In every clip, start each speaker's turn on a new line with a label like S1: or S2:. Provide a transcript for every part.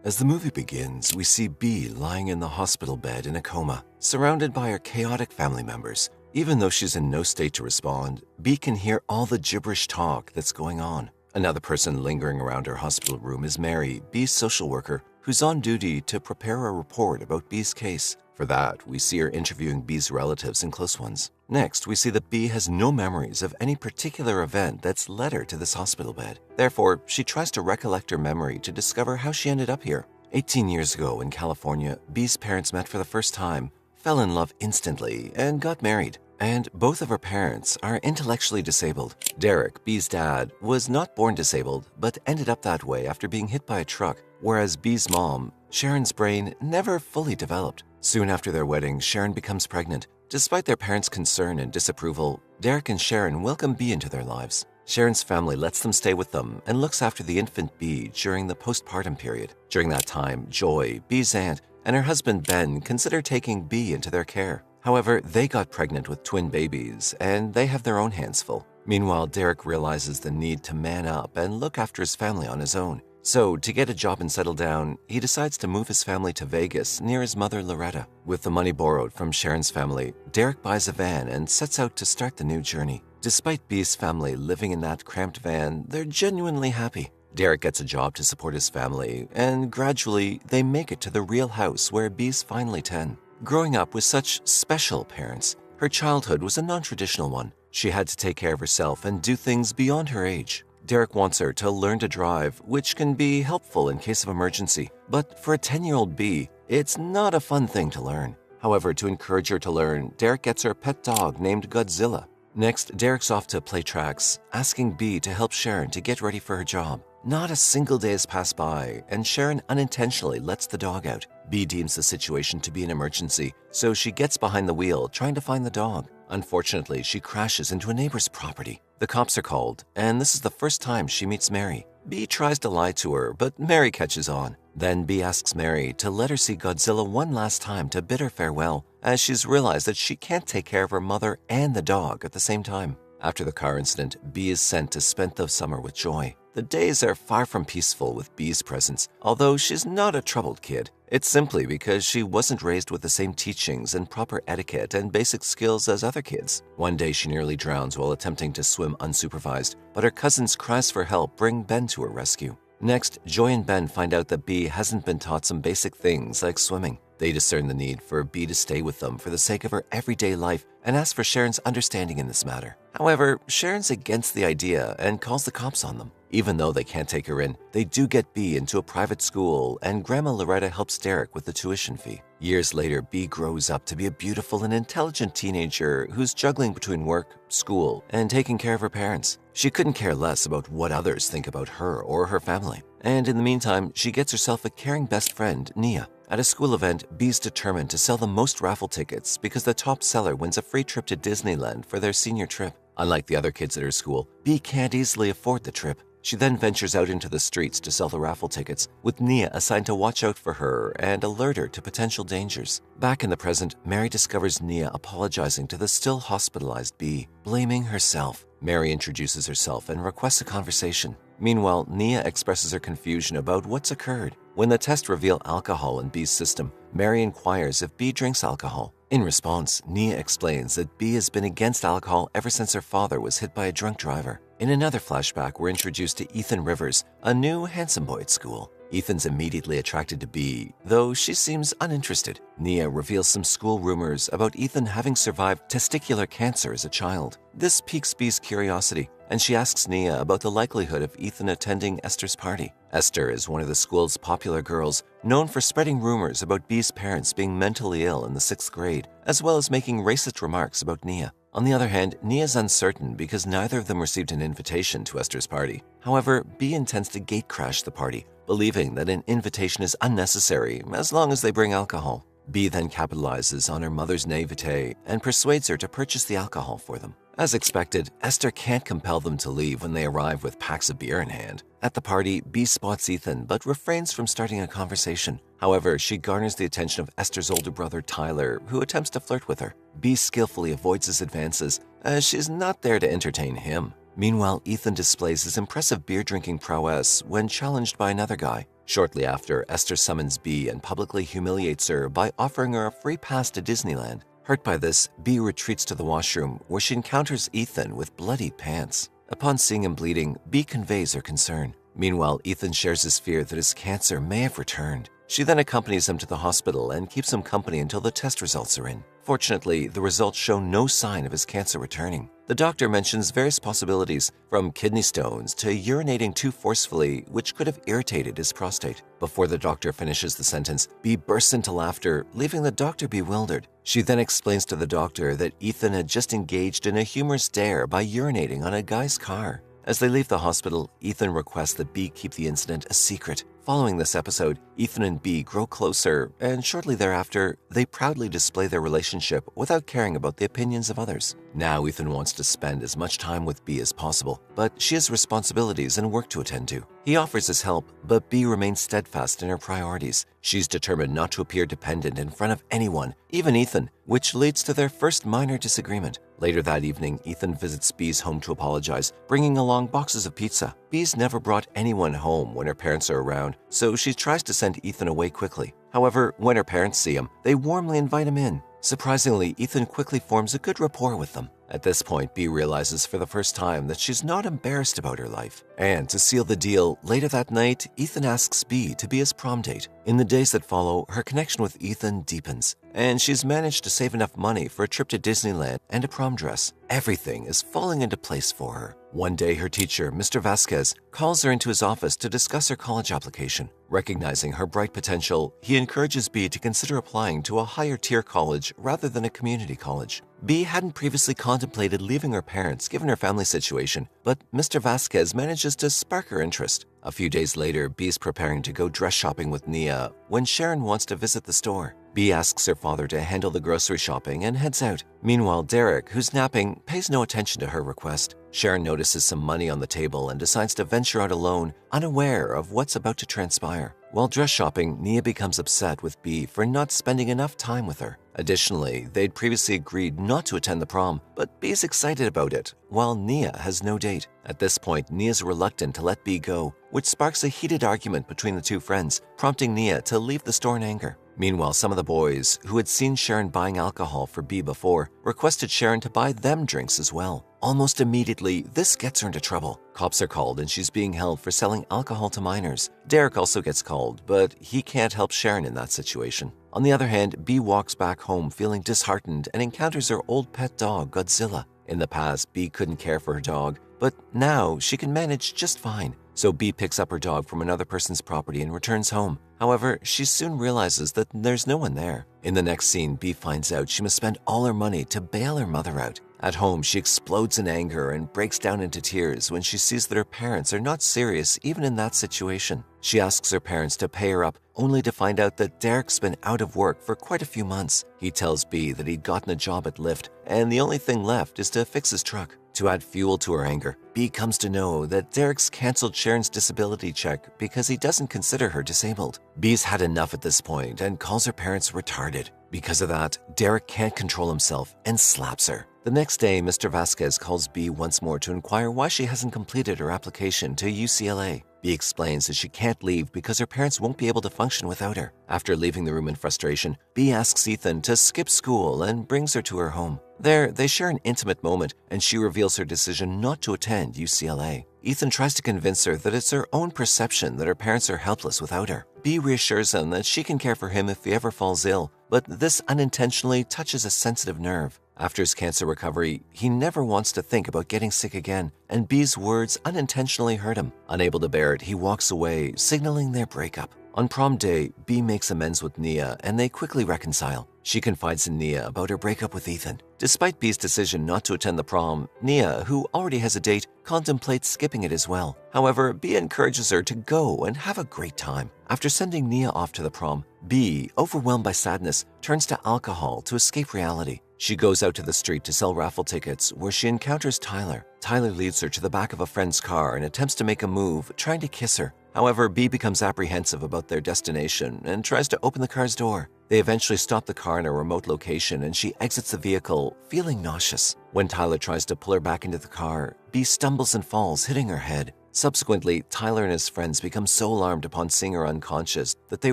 S1: As the movie begins, we see Bee lying in the hospital bed in a coma, surrounded by her chaotic family members. Even though she's in no state to respond, Bee can hear all the gibberish talk that's going on. Another person lingering around her hospital room is Mary, Bee's social worker, who's on duty to prepare a report about Bee's case. For that, we see her interviewing Bee's relatives and close ones. Next, we see that Bee has no memories of any particular event that's led her to this hospital bed. Therefore, she tries to recollect her memory to discover how she ended up here. 18 years ago in California, Bee's parents met for the first time, fell in love instantly, and got married. And both of her parents are intellectually disabled. Derek, Bee's dad, was not born disabled, but ended up that way after being hit by a truck, whereas Bee's mom, Sharon's brain never fully developed. Soon after their wedding, Sharon becomes pregnant. Despite their parents' concern and disapproval, Derek and Sharon welcome Bee into their lives. Sharon's family lets them stay with them and looks after the infant Bee during the postpartum period. During that time, Joy, Bee's aunt, and her husband Ben consider taking Bee into their care. However, they got pregnant with twin babies, and they have their own hands full. Meanwhile, Derek realizes the need to man up and look after his family on his own. So, to get a job and settle down, he decides to move his family to Vegas near his mother Loretta. With the money borrowed from Sharon's family, Derek buys a van and sets out to start the new journey. Despite Bee's family living in that cramped van, they're genuinely happy. Derek gets a job to support his family, and gradually, they make it to the real house where Bee's finally 10. Growing up with such special parents, her childhood was a non-traditional one. She had to take care of herself and do things beyond her age. Derek wants her to learn to drive, which can be helpful in case of emergency. But for a 10-year-old Bee, it's not a fun thing to learn. However, to encourage her to learn, Derek gets her a pet dog named Godzilla. Next, Derek's off to play tracks, asking Bee to help Sharon to get ready for her job. Not a single day has passed by, and Sharon unintentionally lets the dog out. Bee deems the situation to be an emergency, so she gets behind the wheel trying to find the dog. Unfortunately, she crashes into a neighbor's property. The cops are called, and this is the first time she meets Mary. Bee tries to lie to her, but Mary catches on. Then Bee asks Mary to let her see Godzilla one last time to bid her farewell, as she's realized that she can't take care of her mother and the dog at the same time. After the car incident, Bee is sent to spend the summer with Joy. The days are far from peaceful with Bee's presence, although she's not a troubled kid. It's simply because she wasn't raised with the same teachings and proper etiquette and basic skills as other kids. One day she nearly drowns while attempting to swim unsupervised, but her cousin's cries for help bring Ben to her rescue. Next, Joy and Ben find out that Bee hasn't been taught some basic things like swimming. They discern the need for Bee to stay with them for the sake of her everyday life and ask for Sharon's understanding in this matter. However, Sharon's against the idea and calls the cops on them. Even though they can't take her in, they do get Bee into a private school, and Grandma Loretta helps Derek with the tuition fee. Years later, Bee grows up to be a beautiful and intelligent teenager who's juggling between work, school, and taking care of her parents. She couldn't care less about what others think about her or her family. And in the meantime, she gets herself a caring best friend, Nia. At a school event, Bee's determined to sell the most raffle tickets because the top seller wins a free trip to Disneyland for their senior trip. Unlike the other kids at her school, Bee can't easily afford the trip. She then ventures out into the streets to sell the raffle tickets, with Nia assigned to watch out for her and alert her to potential dangers. Back in the present, Mary discovers Nia apologizing to the still hospitalized Bee, blaming herself. Mary introduces herself and requests a conversation. Meanwhile, Nia expresses her confusion about what's occurred. When the tests reveal alcohol in Bee's system, Mary inquires if Bee drinks alcohol. In response, Nia explains that Bee has been against alcohol ever since her father was hit by a drunk driver. In another flashback, we're introduced to Ethan Rivers, a new handsome boy at school. Ethan's immediately attracted to Bee, though she seems uninterested. Nia reveals some school rumors about Ethan having survived testicular cancer as a child. This piques Bee's curiosity, and she asks Nia about the likelihood of Ethan attending Esther's party. Esther is one of the school's popular girls, known for spreading rumors about Bee's parents being mentally ill in the 6th grade, as well as making racist remarks about Nia. On the other hand, Nia's uncertain because neither of them received an invitation to Esther's party. However, Bee intends to gatecrash the party, believing that an invitation is unnecessary as long as they bring alcohol. Bee then capitalizes on her mother's naivete and persuades her to purchase the alcohol for them. As expected, Esther can't compel them to leave when they arrive with packs of beer in hand. At the party, Bee spots Ethan but refrains from starting a conversation. However, she garners the attention of Esther's older brother Tyler, who attempts to flirt with her. Bee skillfully avoids his advances, as she's not there to entertain him. Meanwhile, Ethan displays his impressive beer-drinking prowess when challenged by another guy. Shortly after, Esther summons B and publicly humiliates her by offering her a free pass to Disneyland. Hurt by this, B retreats to the washroom where she encounters Ethan with bloodied pants. Upon seeing him bleeding, B conveys her concern. Meanwhile, Ethan shares his fear that his cancer may have returned. She then accompanies him to the hospital and keeps him company until the test results are in. Fortunately, the results show no sign of his cancer returning. The doctor mentions various possibilities, from kidney stones to urinating too forcefully, which could have irritated his prostate. Before the doctor finishes the sentence, B bursts into laughter, leaving the doctor bewildered. She then explains to the doctor that Ethan had just engaged in a humorous dare by urinating on a guy's car. As they leave the hospital, Ethan requests that B keep the incident a secret. Following this episode, Ethan and B grow closer, and shortly thereafter, they proudly display their relationship without caring about the opinions of others. Now Ethan wants to spend as much time with B as possible, but she has responsibilities and work to attend to. He offers his help, but B remains steadfast in her priorities. She's determined not to appear dependent in front of anyone, even Ethan, which leads to their first minor disagreement. Later that evening, Ethan visits B's home to apologize, bringing along boxes of pizza. B's never brought anyone home when her parents are around, so she tries to send Ethan away quickly. However, when her parents see him, they warmly invite him in. Surprisingly, Ethan quickly forms a good rapport with them. At this point, B realizes for the first time that she's not embarrassed about her life. And to seal the deal, later that night, Ethan asks B to be his prom date. In the days that follow, her connection with Ethan deepens, and she's managed to save enough money for a trip to Disneyland and a prom dress. Everything is falling into place for her. One day, her teacher, Mr. Vasquez, calls her into his office to discuss her college application. Recognizing her bright potential, he encourages B to consider applying to a higher-tier college rather than a community college. B hadn't previously contemplated leaving her parents given her family situation, but Mr. Vasquez manages to spark her interest. A few days later, B's preparing to go dress shopping with Nia when Sharon wants to visit the store. B asks her father to handle the grocery shopping and heads out. Meanwhile, Derek, who's napping, pays no attention to her request. Sharon notices some money on the table and decides to venture out alone, unaware of what's about to transpire. While dress shopping, Nia becomes upset with B for not spending enough time with her. Additionally, they'd previously agreed not to attend the prom, but B's excited about it, while Nia has no date. At this point, Nia's reluctant to let B go, which sparks a heated argument between the two friends, prompting Nia to leave the store in anger. Meanwhile, some of the boys, who had seen Sharon buying alcohol for B before, requested Sharon to buy them drinks as well. Almost immediately, this gets her into trouble. Cops are called and she's being held for selling alcohol to minors. Derek also gets called, but he can't help Sharon in that situation. On the other hand, B walks back home feeling disheartened and encounters her old pet dog, Godzilla. In the past, B couldn't care for her dog, but now she can manage just fine. So B picks up her dog from another person's property and returns home. However, she soon realizes that there's no one there. In the next scene, B finds out she must spend all her money to bail her mother out. At home, she explodes in anger and breaks down into tears when she sees that her parents are not serious even in that situation. She asks her parents to pay her up, only to find out that Derek's been out of work for quite a few months. He tells B that he'd gotten a job at Lyft, and the only thing left is to fix his truck. To add fuel to her anger, B comes to know that Derek's canceled Sharon's disability check because he doesn't consider her disabled. B's had enough at this point and calls her parents retarded. Because of that, Derek can't control himself and slaps her. The next day, Mr. Vasquez calls B once more to inquire why she hasn't completed her application to UCLA. B explains that she can't leave because her parents won't be able to function without her. After leaving the room in frustration, B asks Ethan to skip school and brings her to her home. There, they share an intimate moment, and she reveals her decision not to attend UCLA. Ethan tries to convince her that it's her own perception that her parents are helpless without her. B reassures him that she can care for him if he ever falls ill, but this unintentionally touches a sensitive nerve. After his cancer recovery, he never wants to think about getting sick again, and B's words unintentionally hurt him. Unable to bear it, he walks away, signaling their breakup. On prom day, B makes amends with Nia, and they quickly reconcile. She confides in Nia about her breakup with Ethan. Despite B's decision not to attend the prom, Nia, who already has a date, contemplates skipping it as well. However, B encourages her to go and have a great time. After sending Nia off to the prom, B, overwhelmed by sadness, turns to alcohol to escape reality. She goes out to the street to sell raffle tickets, where she encounters Tyler. Tyler leads her to the back of a friend's car and attempts to make a move, trying to kiss her. However, B becomes apprehensive about their destination and tries to open the car's door. They eventually stop the car in a remote location and she exits the vehicle, feeling nauseous. When Tyler tries to pull her back into the car, B stumbles and falls, hitting her head. Subsequently, Tyler and his friends become so alarmed upon seeing her unconscious that they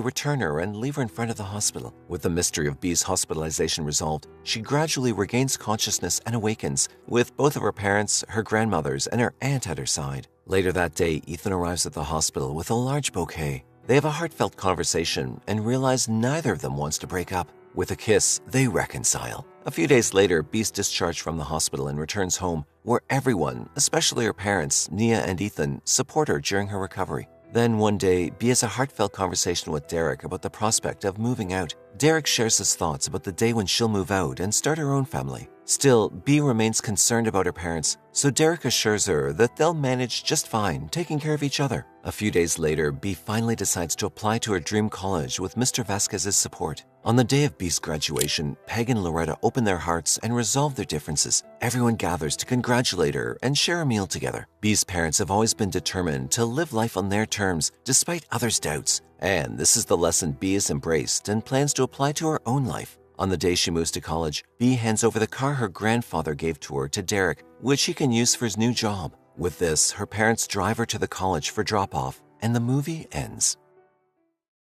S1: return her and leave her in front of the hospital. With the mystery of B's hospitalization resolved, she gradually regains consciousness and awakens, with both of her parents, her grandmothers, and her aunt at her side. Later that day, Ethan arrives at the hospital with a large bouquet. They have a heartfelt conversation and realize neither of them wants to break up. With a kiss, they reconcile. A few days later, Bee's discharged from the hospital and returns home, where everyone, especially her parents, Nia and Ethan, support her during her recovery. Then one day, Bee has a heartfelt conversation with Derek about the prospect of moving out. Derek shares his thoughts about the day when she'll move out and start her own family. Still, Bee remains concerned about her parents, so Derek assures her that they'll manage just fine, taking care of each other. A few days later, Bee finally decides to apply to her dream college with Mr. Vasquez's support. On the day of Bee's graduation, Peg and Loretta open their hearts and resolve their differences. Everyone gathers to congratulate her and share a meal together. Bee's parents have always been determined to live life on their terms, despite others' doubts. And this is the lesson Bee has embraced and plans to apply to her own life. On the day she moves to college, Bee hands over the car her grandfather gave to her to Derek, which he can use for his new job. With this, her parents drive her to the college for drop-off, and the movie ends.